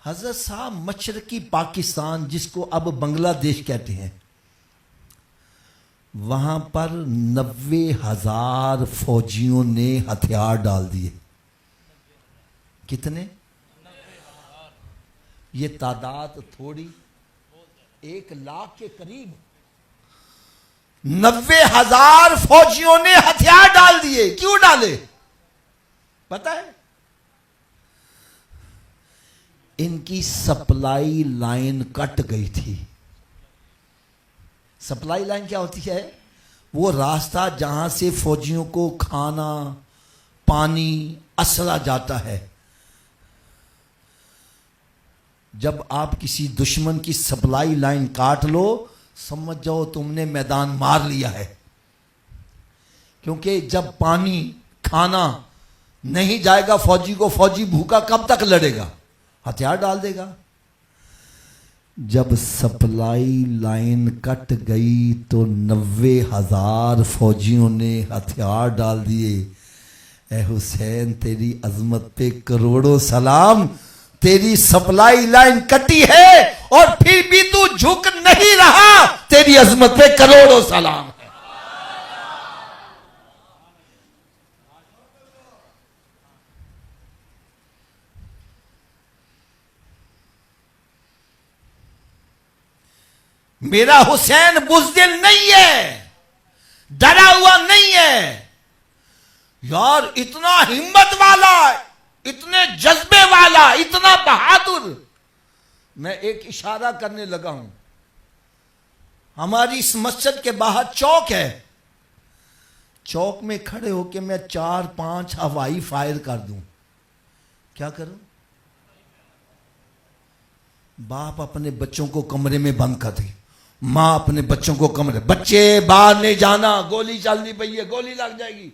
हजरत साहब मशरकी पाकिस्तान जिसको अब बांग्लादेश कहते हैं, वहां पर 90,000 फौजियों ने हथियार डाल दिए। कितने? ये तादाद थोड़ी, 1 लाख के करीब 90,000 फौजियों ने हथियार डाल दिए। क्यों डाले पता है? इनकी सप्लाई लाइन कट गई थी। सप्लाई लाइन क्या होती है? वो रास्ता जहां से फौजियों को खाना, पानी, असला जाता है। जब आप किसी दुश्मन की सप्लाई लाइन काट लो, समझ जाओ तुमने मैदान मार लिया है। क्योंकि जब पानी, खाना नहीं जाएगा फौजी को, फौजी भूखा कब तक लड़ेगा? हथियार डाल देगा। जब सप्लाई लाइन कट गई तो 90,000 फौजियों ने हथियार डाल दिए। ए हुसैन, तेरी अजमत पे करोड़ों सलाम। तेरी सप्लाई लाइन कटी है और फिर भी तू झुक नहीं रहा। तेरी अजमत पे करोड़ों सलाम है। मेरा हुसैन बुज़दिल नहीं है, डरा हुआ नहीं है यार। इतना हिम्मत वाला, इतने जज्बे वाला, इतना बहादुर। मैं एक इशारा करने लगा हूं। हमारी इस मस्जिद के बाहर चौक है। चौक में खड़े होकर मैं 4-5 हवाई फायर कर दूं, क्या करूं? बाप अपने बच्चों को कमरे में बंद कर दे, मां अपने बच्चों को कमरे, बच्चे बाहर नहीं जाना, गोली चलनी पई है, गोली लग जाएगी,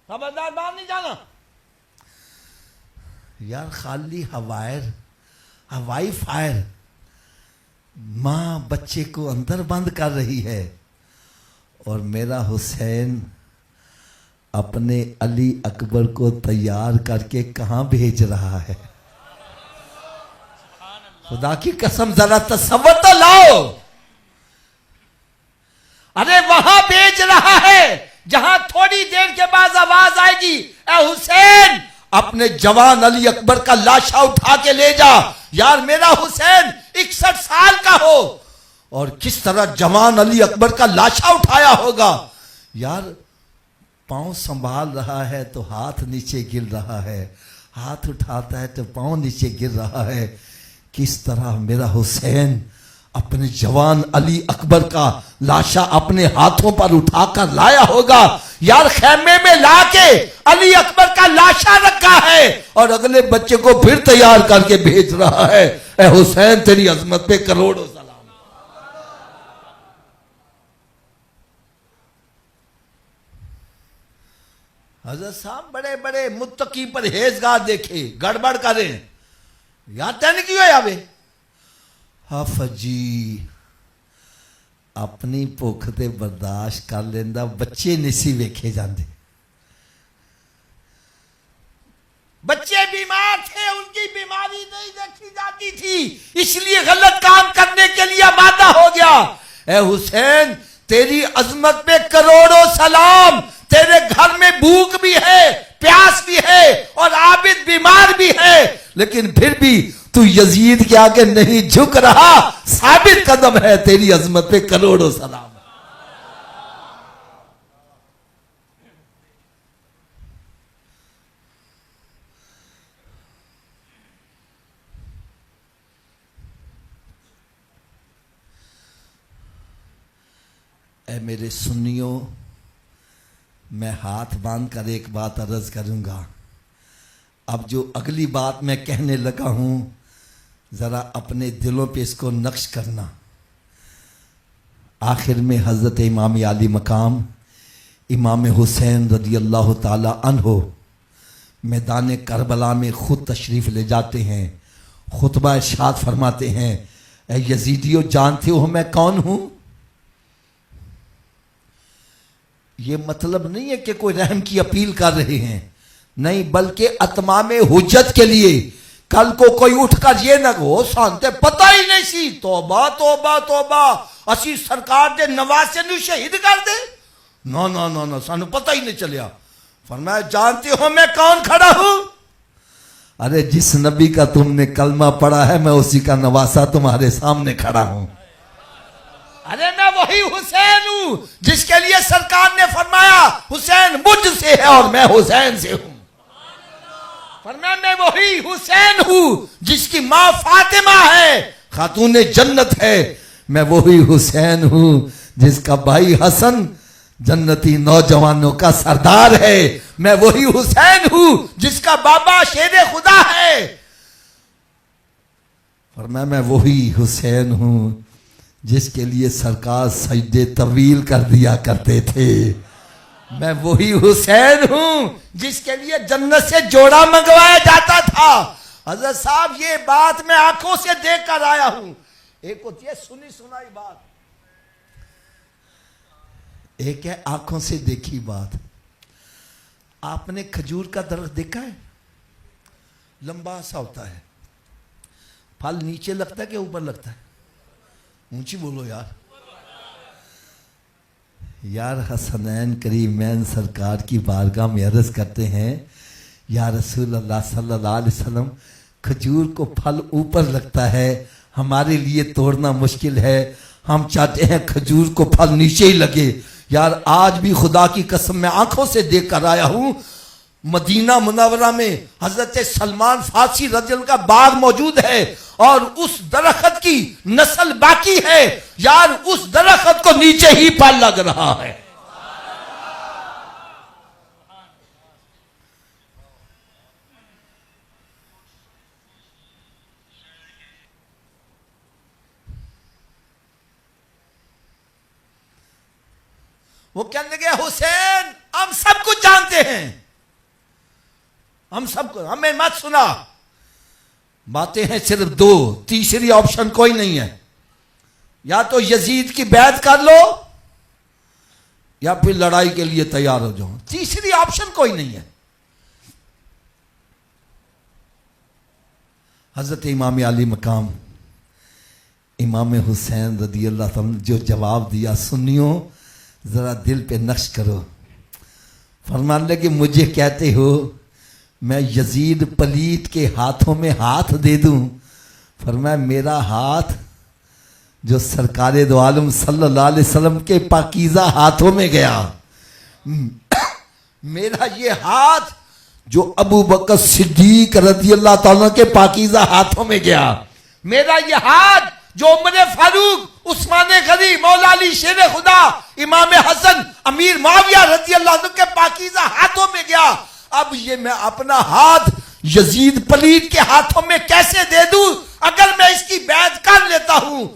खबरदार बाहर नहीं जाना। यार खाली हवाई फायर, मां बच्चे को अंदर बंद कर रही है और मेरा हुसैन अपने अली अकबर को तैयार करके कहां भेज रहा है? खुदा की कसम जरा तसव्वुर तो लाओ। अरे वहां भेज रहा है जहां थोड़ी देर के बाद आवाज आएगी, ए हुसैन अपने जवान अली अकबर का लाशा उठा के ले जा। यार मेरा हुसैन 61 साल का हो और किस तरह जवान अली अकबर का लाशा उठाया होगा। यार पांव संभाल रहा है तो हाथ नीचे गिर रहा है, हाथ उठाता है तो पांव नीचे गिर रहा है। किस तरह मेरा हुसैन अपने जवान अली अकबर का लाशा अपने हाथों पर उठाकर लाया होगा। यार खैमे में लाके अली अकबर का लाशा रखा है और अगले बच्चे को फिर तैयार करके भेज रहा है। ए हुसैन, तेरी अजमत पे करोड़ों सलाम। हजरत साहब बड़े बड़े मुत्तकी परहेजगार देखे, गड़बड़ करें या तेन की होया वे? हाफजी अपनी भुख ते बर्दाश्त कर लेंदा, बच्चे नहीं सी वेखे जाते। बच्चे बीमार थे, उनकी बीमारी नहीं देखी जाती थी, इसलिए गलत काम करने के लिए आमादा हो गया। ए हुसैन, तेरी अजमत पे करोड़ों सलाम। तेरे घर में भूख भी है, प्यास भी है और आबिद बीमार भी है, लेकिन फिर भी तू यजीद के आगे नहीं झुक रहा। साबित कदम है, तेरी अजमत पे करोड़ों सलाम। ऐ मेरे सुन्नियों, मैं हाथ बांध कर एक बात अर्ज करूंगा। अब जो अगली बात मैं कहने लगा हूं, जरा अपने दिलों पे इसको नक्श करना। आखिर में हजरत इमाम आली मकाम इमाम हुसैन रज़ी अल्लाह ताला अन्हो मैदान करबला में खुद तशरीफ ले जाते हैं। खुतबा इरशाद फरमाते हैं, ए यजीदियों, जानते हो मैं कौन हूं? ये मतलब नहीं है कि कोई रहम की अपील कर रहे हैं, नहीं, बल्कि अतमाम हुज्जत के लिए कल को कोई उठकर ये ना हो सांते पता ही नहीं सी तोबा तोबा तोबा असी सरकार दे नवासे नु शहीद कर दे ना ना ना ना सानू पता ही नहीं चलिया। फरमाया जानते हो मैं कौन खड़ा हूं? अरे जिस नबी का तुमने कलमा पढ़ा है मैं उसी का नवासा तुम्हारे सामने खड़ा हूं। अरे मैं वही हुसैन हूं जिसके लिए सरकार ने फरमाया हुसैन मुझसे है और मैं हुसैन से हूं। फरमाया मैं वही हुसैन हूं जिसकी मां फातिमा है खातून जन्नत है। मैं वही हुसैन हूं जिसका भाई हसन जन्नती नौजवानों का सरदार है। मैं वही हुसैन हूं जिसका बाबा शेरे खुदा है। फरमाया मैं वही हुसैन हूं जिसके लिए सरकार सजदे तवील कर दिया करते थे। मैं वही हुसैन हूं जिसके लिए जन्नत से जोड़ा मंगवाया जाता था। हजरत साहब ये बात मैं आंखों से देख कर आया हूं। एक होती है सुनी सुनाई बात, एक है आंखों से देखी बात। आपने खजूर का दरख्त देखा है? लंबा सा होता है, फल नीचे लगता है कि ऊपर लगता है? ऊंची बोलो यार। यार हसनैन करीमैन सरकार की बारगाह में अर्ज करते हैं या रसूल अल्लाह सल्लल्लाहु अलैहि वसल्लम खजूर को फल ऊपर लगता है, हमारे लिए तोड़ना मुश्किल है, हम चाहते हैं खजूर को फल नीचे ही लगे। यार आज भी खुदा की कसम मैं आंखों से देख कर आया हूं मदीना मुनव्वरा में हजरत सलमान फारसी रज़ियल्लाहु का बाग मौजूद है और उस दरख्त की नस्ल बाकी है। यार उस दरख्त को नीचे ही फल लग रहा है। वो कहने लगे हुसैन हम सब कुछ जानते हैं, हम सबको हमें मत सुना, बातें हैं सिर्फ दो, तीसरी ऑप्शन कोई नहीं है। या तो यजीद की बैत कर लो या फिर लड़ाई के लिए तैयार हो जाओ, तीसरी ऑप्शन कोई नहीं है। हजरत इमाम आली मकाम इमाम हुसैन रज़ियल्लाहु अन्हु जो जवाब दिया सुनियो, जरा दिल पे नक्श करो। फरमान लगे मुझे कहते हो मैं यजीद पलीत के हाथों में हाथ दे दूं? फरमाया मेरा हाथ जो सरकारे दो आलम सल्लल्लाहु अलैहि वसल्लम के पाकीज़ा हाथों में गया, मेरा ये हाथ जो अबू बकर सिद्दीक रज़ियल्लाहु ताला के पाकीज़ा हाथों में गया, मेरा ये हाथ जो उमर फारूक उस्मान गनी मौला अली शेर खुदा इमाम हसन अमीर माविया रज़ियल्लाहु अन्हु के पाकीज़ा हाथों में गया। अब ये मैं अपना हाथ यजीद पलीत के हाथों में कैसे दे दूं? अगर मैं इसकी बैत कर लेता हूं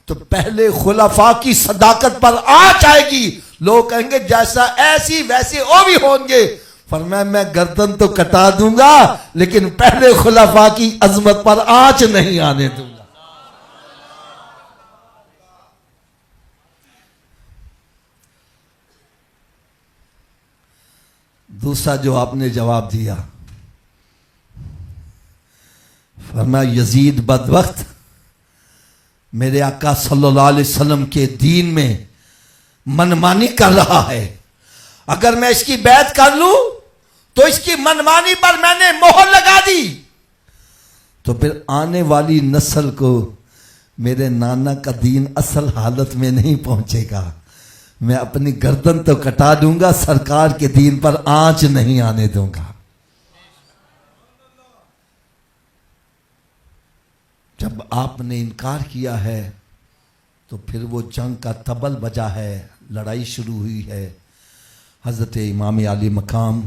तो पहले खुलफा की सदाकत पर आंच आएगी, लोग कहेंगे जैसा ऐसी वैसे वो भी होंगे। फरमाया मैं गर्दन तो कटा दूंगा लेकिन पहले खुलफा की अजमत पर आंच नहीं आने दूंगा। दूसरा जो आपने जवाब दिया, फरमाया यजीद बदबख्त मेरे आका सल्लल्लाहु अलैहि वसल्लम के दीन में मनमानी कर रहा है। अगर मैं इसकी बैत कर लूं तो इसकी मनमानी पर मैंने मोहर लगा दी तो फिर आने वाली नस्ल को मेरे नाना का दीन असल हालत में नहीं पहुंचेगा। मैं अपनी गर्दन तो कटा दूंगा, सरकार के दीन पर आंच नहीं आने दूंगा। जब आपने इनकार किया है तो फिर वो जंग का तबल बजा है, लड़ाई शुरू हुई है। हजरत इमाम आली मकाम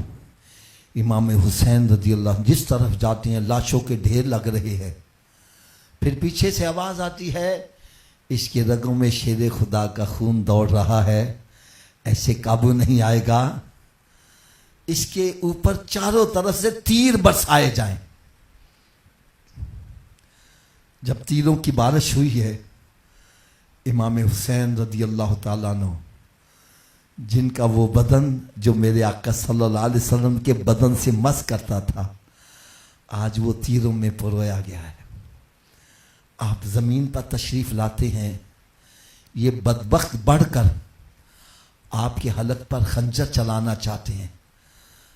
इमाम हुसैन रज़ियल्लाहु अन्हु जिस तरफ जाते हैं लाशों के ढेर लग रहे हैं। फिर पीछे से आवाज आती है इसके रगों में शेर खुदा का खून दौड़ रहा है, ऐसे काबू नहीं आएगा, इसके ऊपर चारों तरफ से तीर बरसाए जाएं। जब तीरों की बारिश हुई है, इमाम हुसैन रज़ियल्लाहु ताला अन्हु जिनका वो बदन जो मेरे आका सल्लल्लाहु अलैहि वसल्लम के बदन से मस करता था, आज वो तीरों में परोया गया है। आप ज़मीन पर तशरीफ़ लाते हैं, ये बदबख्त बढ़कर आपके हलक पर खंजर चलाना चाहते हैं,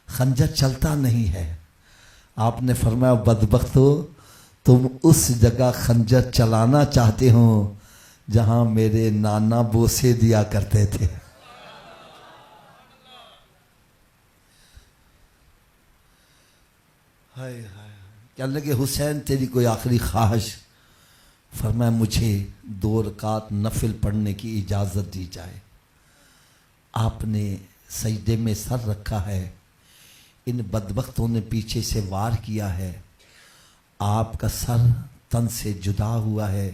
खंजर चलता नहीं है। आपने फरमाया बदबख्तो, तुम उस जगह खंजर चलाना चाहते हो जहां मेरे नाना बोसे दिया करते थे। हाय हाय, कहने लगे हुसैन तेरी कोई आखिरी ख्वाहिश? फरमाया मुझे 2 रकात नफिल पढ़ने की इजाज़त दी जाए। आपने सजदे में सर रखा है, इन बदबख्तों ने पीछे से वार किया है, आपका सर तन से जुदा हुआ है।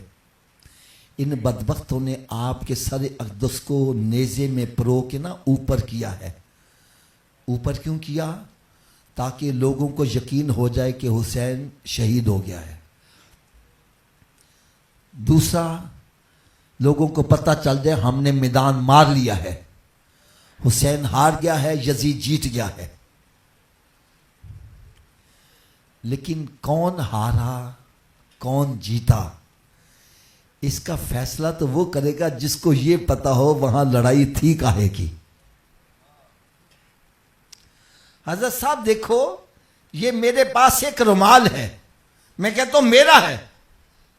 इन बदबख्तों ने आपके सर अक़दस को नेज़े में परो के ना ऊपर किया है। ऊपर क्यों किया? ताकि लोगों को यकीन हो जाए कि हुसैन शहीद हो गया है। दूसरा, लोगों को पता चल जाए हमने मैदान मार लिया है, हुसैन हार गया है, यजीद जीत गया है। लेकिन कौन हारा कौन जीता, इसका फैसला तो वो करेगा जिसको ये पता हो वहां लड़ाई थी काहे की। हजरत साहब देखो, ये मेरे पास एक रुमाल है, मैं कहता हूं मेरा है,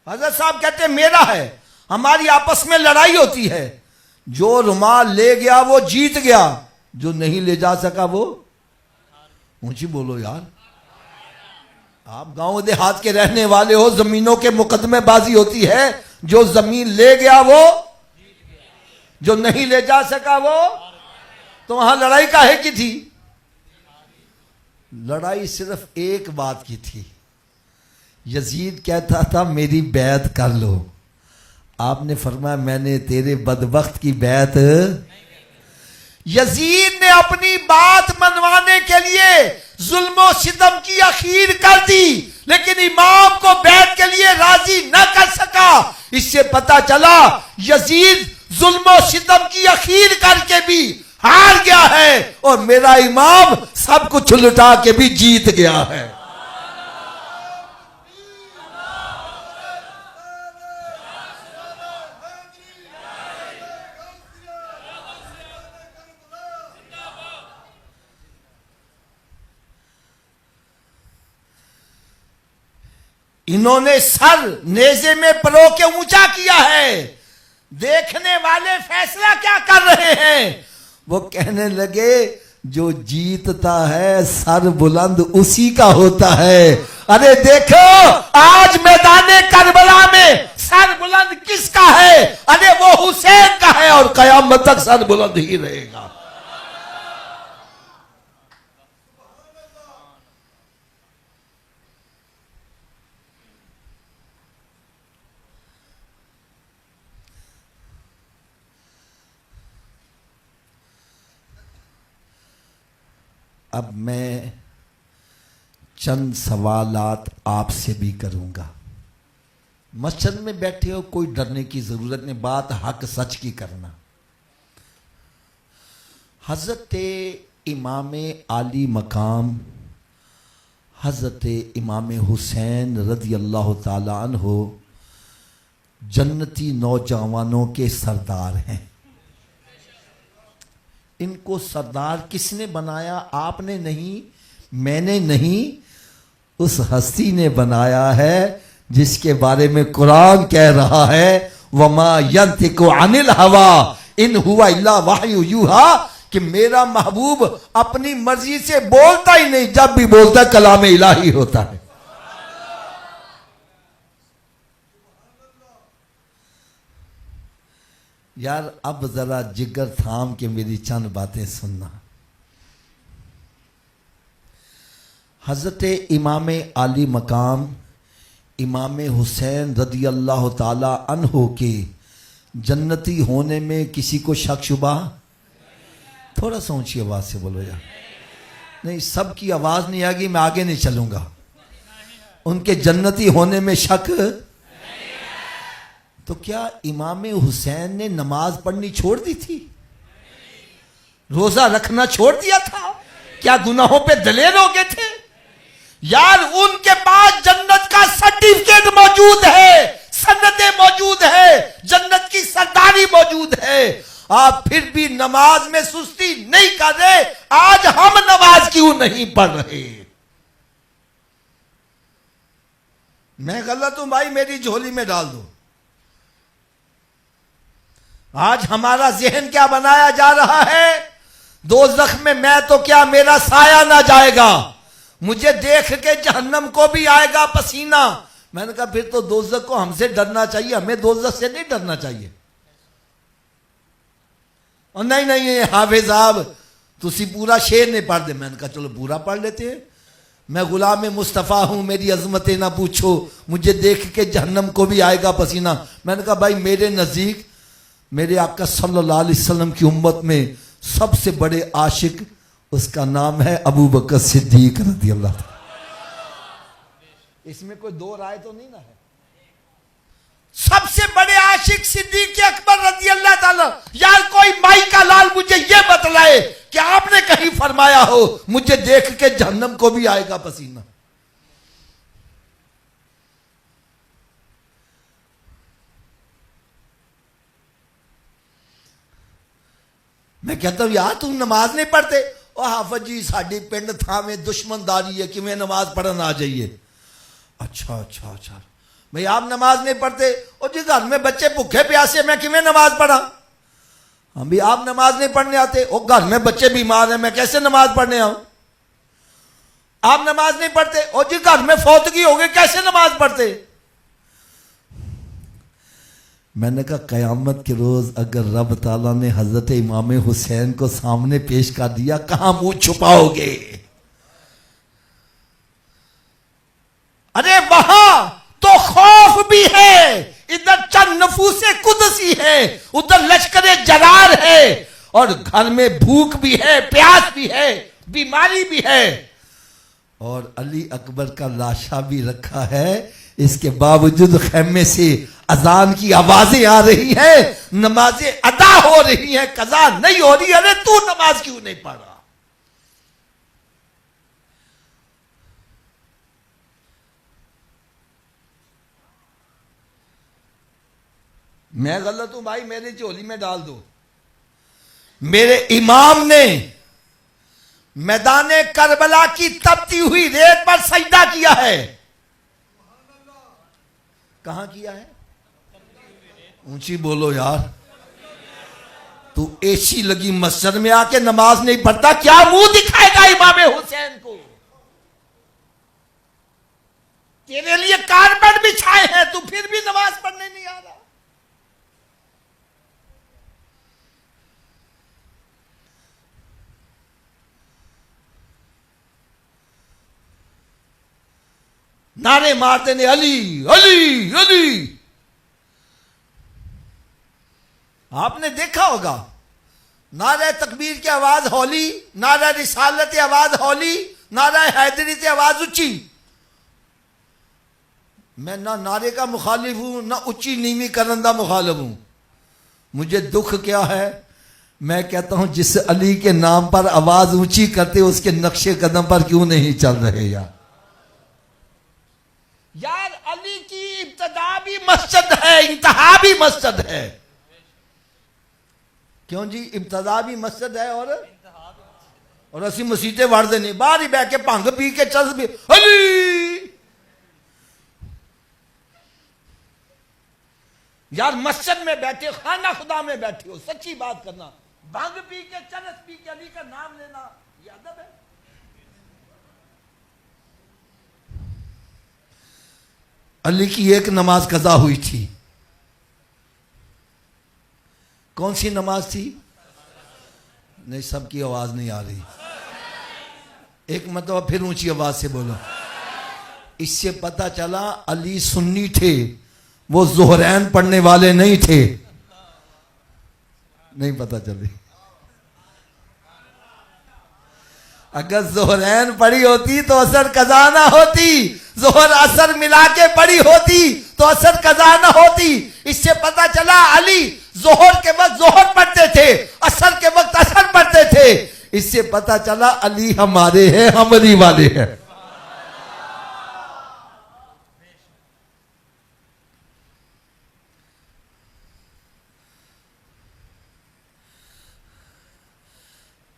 हजरत साहब कहते हैं मेरा है। हमारी आपस में लड़ाई होती है, जो रुमाल ले गया वो जीत गया, जो नहीं ले जा सका वो, ऊंची बोलो यार, आप गांव देहात के रहने वाले हो, जमीनों के मुकदमेबाजी होती है, जो जमीन ले गया वो, जो नहीं ले जा सका वो। तो वहां लड़ाई काहे की थी? लड़ाई सिर्फ एक बात की थी, यजीद कहता था मेरी बैत कर लो। आपने फरमाया मैंने तेरे बदबख्त की बैत। यजीद ने अपनी बात मनवाने के लिए जुल्म सितम की अखीर कर दी, लेकिन इमाम को बैत के लिए राजी न कर सका। इससे पता चला यजीद जुल्म सितम की अखीर करके भी हार गया है, और मेरा इमाम सब कुछ लुटा के भी जीत गया है। इन्होंने सर नेज़े में परो के ऊंचा किया है। देखने वाले फैसला क्या कर रहे हैं? वो कहने लगे जो जीतता है सर बुलंद उसी का होता है। अरे देखो आज मैदाने करबला में सर बुलंद किसका है? अरे वो हुसैन का है, और कयामत तक सर बुलंद ही रहेगा। अब मैं चंद सवालात आपसे भी करूंगा। मस्जिद में बैठे हो, कोई डरने की जरूरत नहीं, बात हक सच की करना। हजरत इमाम आली मकाम हजरत इमाम हुसैन रज़ी अल्लाह ताला अन्हो जन्नती नौजवानों के सरदार हैं। इनको सरदार किसने बनाया? आपने नहीं, मैंने नहीं, उस हस्ती ने बनाया है जिसके बारे में कुरान कह रहा है वमा यंतिकु अनिल हवा इन हुवा इल्ला वहयु यूहा, कि मेरा महबूब अपनी मर्जी से बोलता ही नहीं, जब भी बोलता कलाम इलाही होता है। यार अब जरा जिगर थाम के मेरी चंद बातें सुनना। हजरत इमाम आली मकाम इमाम हुसैन रज़ी अल्लाह ताला अन्हो के जन्नती होने में किसी को शक शुबा? थोड़ा सा ऊंची आवाज से बोलो यार, नहीं सबकी आवाज नहीं आएगी, मैं आगे नहीं चलूंगा। उनके जन्नती होने में शक? तो क्या इमाम हुसैन ने नमाज पढ़नी छोड़ दी थी? रोजा रखना छोड़ दिया था? क्या गुनाहों पे दलेर हो गए थे? यार उनके पास जन्नत का सर्टिफिकेट मौजूद है, सन्नतें मौजूद है, जन्नत की सरदारी मौजूद है। आप फिर भी नमाज में सुस्ती नहीं कर रहे। आज हम नमाज क्यों नहीं पढ़ रहे? मैं गलत हूं भाई, मेरी झोली में डाल दो। आज हमारा जहन क्या बनाया जा रहा है? दोज़ख में मैं तो क्या, मेरा साया ना जाएगा, मुझे देख के जहन्नम को भी आएगा पसीना। मैंने कहा फिर तो दोज़ख को हमसे डरना चाहिए, हमें दोज़ख से नहीं डरना चाहिए। और नहीं नहीं हाफिज साहब तुसी पूरा शेर नहीं पढ़ दे। मैंने कहा चलो पूरा पढ़ लेते हैं। मैं गुलाम मुस्तफ़ा हूं, मेरी अजमतें ना पूछो, मुझे देख के जहन्नम को भी आएगा पसीना। मैंने कहा भाई मेरे नज़दीक मेरे आका सल्लल्लाहु अलैहि वसल्लम की उम्मत में सबसे बड़े आशिक, उसका नाम है अबू बकर सिद्दीक रज़ी अल्लाह ताला। इसमें कोई दो राय तो नहीं ना है? सबसे बड़े आशिक सिद्दीक अकबर रज़ी अल्लाह ताला। यार कोई माई का लाल मुझे ये बतलाए कि आपने कहीं फरमाया हो मुझे देख के जहन्नम को भी आएगा पसीना। मैं कहता हूं यार तुम नमाज नहीं पढ़ते। ओ हाफिज जी साड़ी पिंड था में दुश्मनदारी है कि मैं नमाज पढ़न आ जाइए। अच्छा अच्छा अच्छा भाई आप नमाज नहीं पढ़ते? और जी घर में बच्चे भूखे प्यासे, मैं किमें नमाज पढ़ा? हम भी आप नमाज नहीं पढ़ने आते। और घर में बच्चे बीमार हैं, मैं कैसे नमाज पढ़ने आऊं? आप नमाज नहीं पढ़ते। और जी घर में फौतगी हो गई, कैसे नमाज पढ़ते? मैंने कहा कयामत के रोज अगर रब ताला ने हजरत इमाम हुसैन को सामने पेश कर दिया, कहां मुंह छुपाओगे? अरे वहां तो खौफ भी है, इधर चंद नफूसे कुदसी है, उधर लश्करे जरार है, और घर में भूख भी है, प्यास भी है, बीमारी भी है, और अली अकबर का लाशा भी रखा है। इसके बावजूद खैमे से अजान की आवाजें आ रही हैं, नमाजें अदा हो रही हैं, कजा नहीं हो रही। अरे तू नमाज क्यों नहीं पढ़ रहा? मैं गलत हूं भाई, मेरी झोली में डाल दो। मेरे इमाम ने मैदाने करबला की तपती हुई रेत पर सजदा किया है। कहां किया है? ऊंची बोलो यार। तू एसी लगी मस्जिद में आके नमाज नहीं पढ़ता, क्या मुंह दिखाएगा इमाम हुसैन को? तेरे लिए कारपेट बिछाए हैं, तू फिर भी नमाज पढ़ने नहीं आ रहा। नारे मारते ने अली अली अली। आपने देखा होगा नारे तकबीर की आवाज हौली, नारा रिसालत की आवाज हौली, नारा हैदरी की आवाज ऊंची। मैं ना नारे का मुखालिफ हूं, ना ऊंची नीवी करन का मुखालिफ हूं। मुझे दुख क्या है, मैं कहता हूं जिस अली के नाम पर आवाज ऊंची करते उसके नक्शे कदम पर क्यों नहीं चल रहे यार? यार अली की इब्तदा भी मस्जिद है, इंतहा भी मस्जिद है। क्यों जी? इब्तदा भी मस्जिद है और असी मसीते वड़ते नहीं, बाहर ही बह के भंग पी के चल भी अली। यार मस्जिद में बैठे, खाना खुदा में बैठे हो, सच्ची बात करना, भंग पी के चरस पी के अली का नाम लेना ये अदब है? अली की एक नमाज कज़ा हुई थी। कौन सी नमाज थी? नहीं सबकी आवाज नहीं आ रही, एक मतलब फिर ऊंची आवाज से बोलो। इससे पता चला अली सुन्नी थे, वो ज़ोहरैन पढ़ने वाले नहीं थे। नहीं पता चली? अगर ज़ोहरैन पढ़ी होती तो असर कज़ा ना होती, ज़ोहर असर मिला के पढ़ी होती तो असर कज़ा ना होती। इससे पता चला अली ज़ोहर के वक्त ज़ोहर पढ़ते थे, असर के वक्त असर पढ़ते थे। इससे पता चला अली हमारे हैं, हमरी वाले हैं।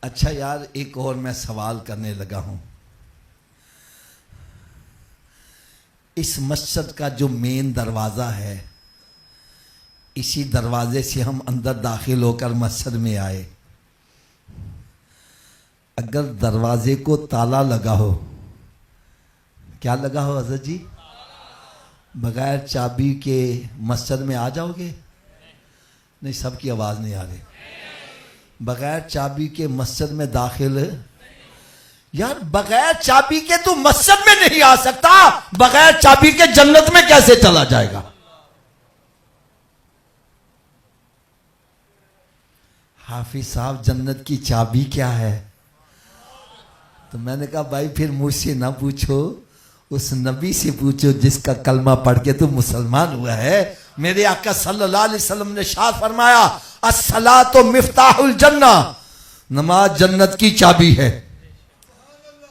अच्छा यार, एक और मैं सवाल करने लगा हूं। इस मस्जिद का जो मेन दरवाज़ा है, इसी दरवाजे से हम अंदर दाखिल होकर मस्जिद में आए। अगर दरवाजे को ताला लगा हो, क्या लगा हो हज़रत जी, बगैर चाबी के मस्जिद में आ जाओगे? नहीं, सबकी आवाज़ नहीं आ रही। बगैर चाबी के मस्जिद में दाखिल? यार बगैर चाबी के तू मस्जिद में नहीं आ सकता, बगैर चाबी के जन्नत में कैसे चला जाएगा? हाफिज साहब, जन्नत की चाबी क्या है? तो मैंने कहा भाई फिर मुझसे ना पूछो, उस नबी से पूछो जिसका कलमा पढ़ के तू मुसलमान हुआ है। मेरे आका सल्लल्लाहु अलैहि वसल्लम ने शाह फरमाया, अस्सलातु मिफ्ताहुल जन्ना, नमाज जन्नत की चाबी है।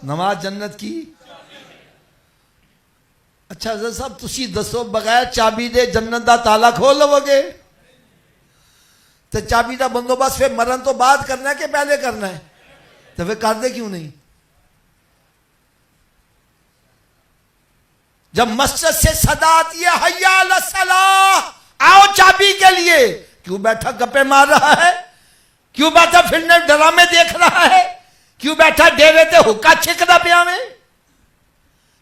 नमाज जन्नत की। अच्छा हज़रत साहब, तुसी दसो, बगैर चाबी दे जन्नत दा ताला खोल लवोगे? तो चाबी का बंदोबस्त फिर मरण तो बाद करना है कि पहले करना है? तो फिर कर दे क्यों नहीं? जब मस्जिद से सदा आती है हय्या अला सलाह, आओ चाबी के लिए, क्यों बैठा गप्पे मार रहा है? क्यों बैठा फिरने ड्रामे देख रहा है? क्यों बैठा डेरे ते हुक्का छिकदा पिया में?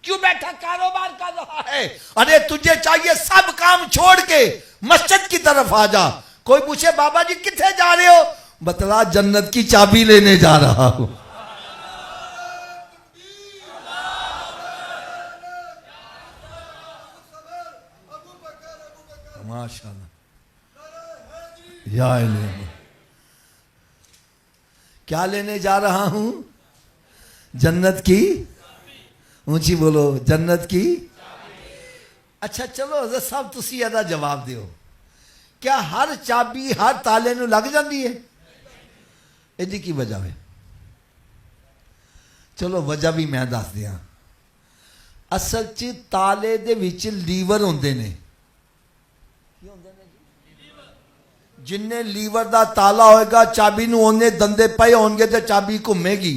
क्यों बैठा कारोबार कर रहा है? अरे तुझे चाहिए सब काम छोड़ के मस्जिद की तरफ आ जा। कोई पूछे बाबा जी किथे जा रहे हो? बतला, जन्नत की चाबी लेने जा रहा हूं। माशाअल्लाह, या इल्म। क्या लेने जा रहा हूं? जन्नत की, ऊंची बोलो, जन्नत की। अच्छा चलो हज़रत साहब, तुसी एदा जवाब दियो, क्या हर चाबी हर ताले नूं लग जाती है? इहदी की वजह है? चलो वजह भी मैं दस दियां। असल च ताले दे विच लीवर होंदे ने। जिन्ने लीवर दा ताला होएगा, चाबी नूं ओने दंदे पए होणगे ते चाबी घुमेगी।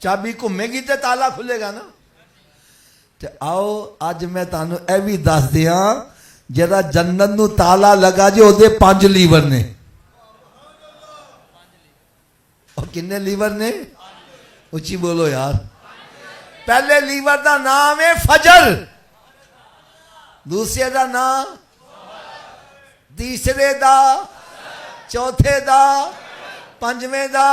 चाबी घुमेगी ते ताला खुलेगा ना। ते आओ अज मैं तुहानूं यह भी दस दियां, जरा जन्नत नूं ताला लगा जे ओदे 5 लीवर ने। और किन्ने लीवर ने? उची बोलो यार। पहले लीवर दा नाम है फजर, दूसरे दा नाम, तीसरे दा, चौथे दा, पंजवें दा।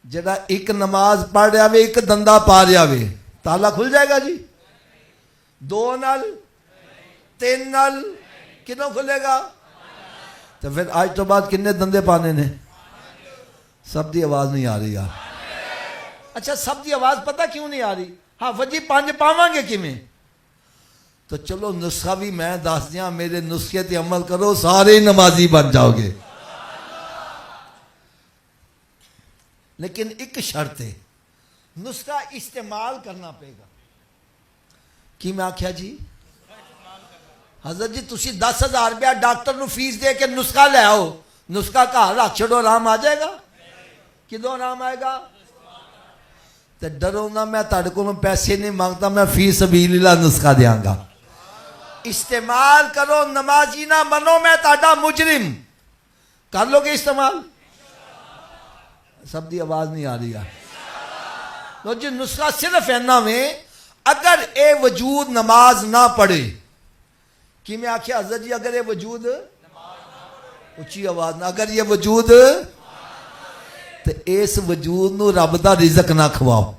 जरा एक नमाज पढ़ रहा वे, एक दंदा पा रहा वे, ताला खुल जाएगा जी? 2 नल, 3 नल, किनों खुलेगा? तो फिर आज तो बाद किन्ने दंदे पाने ने? सब दी आवाज नहीं आ रही यार। अच्छा सब दी आवाज पता क्यों नहीं आ रही? हाँ वजी 5 पावांगे किमें? तो चलो नुस्खा भी मैं दस दिया, मेरे नुस्खे ते अमल करो, सारे नमाजी बन जाओगे। लेकिन एक शर्त है, नुस्खा इस्तेमाल करना पड़ेगा। कि मैं आख्या जी? हज़रत जी तुसी 10,000 रुपया डॉक्टर नूं फीस दे के नुस्खा ले आओ, नुस्खा घर रख छोड़ो, आराम आ जाएगा? किदों आराम आएगा? तो डरो ना, मैं तुहाडे कोलों पैसे नहीं मांगता, मैं फीस सबीलिल्लाह नुस्खा देंगा। इस्तेमाल करो, नमाजी ना बनो, मैं ताड़ा मुजरिम। कर लोगे इस्तेमाल? सब दी आवाज नहीं आ रही है। तो जी नुस्खा सिर्फ इन्ना में, अगर ए वजूद नमाज ना पढ़े, कि मैं आख्या हज़रत जी अगर ये वजूद, उच्ची आवाज ना, अगर ये वजूद, तो इस वजूद नूं रब दा रिज़क ना खवाओ,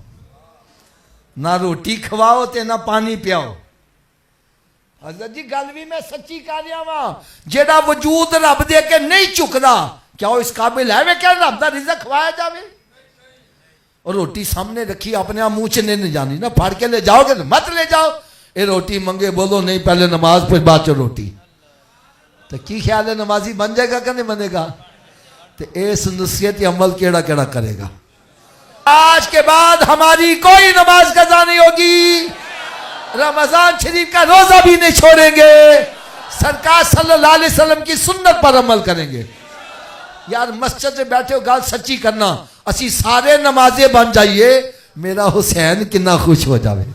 ना रोटी खवाओ ते ना पानी पियाओ। हज़रत जी गल भी मैं सच्ची कर रहा वा, जेड़ा वजूद रब दे के नहीं चुकदा, क्या वो इस काबिल है वे क्या रब दा रिज़क खवाया जावे? और रोटी सामने रखी, अपने आप मुंह च नहीं जानी ना, फाड़ के ले जाओगे तो मत ले जाओ। ये रोटी मंगे, बोलो नहीं पहले नमाज फिर बाद च रोटी। तो की ख्याल है, नमाजी बन जाएगा कि नहीं बनेगा? तो इस नुस्खे अमल केड़ा केड़ा करेगा? आज के बाद हमारी कोई नमाज कज़ा नहीं होगी, रमजान शरीफ का रोजा भी नहीं छोड़ेंगे, सरकार सल्लल्लाहु अलैहि वसल्लम की सुन्नत पर अमल करेंगे। यार मस्जिद में बैठे हो गल सच्ची करना, असी सारे नमाजे बन जाइए, मेरा हुसैन कितना खुश हो जाए।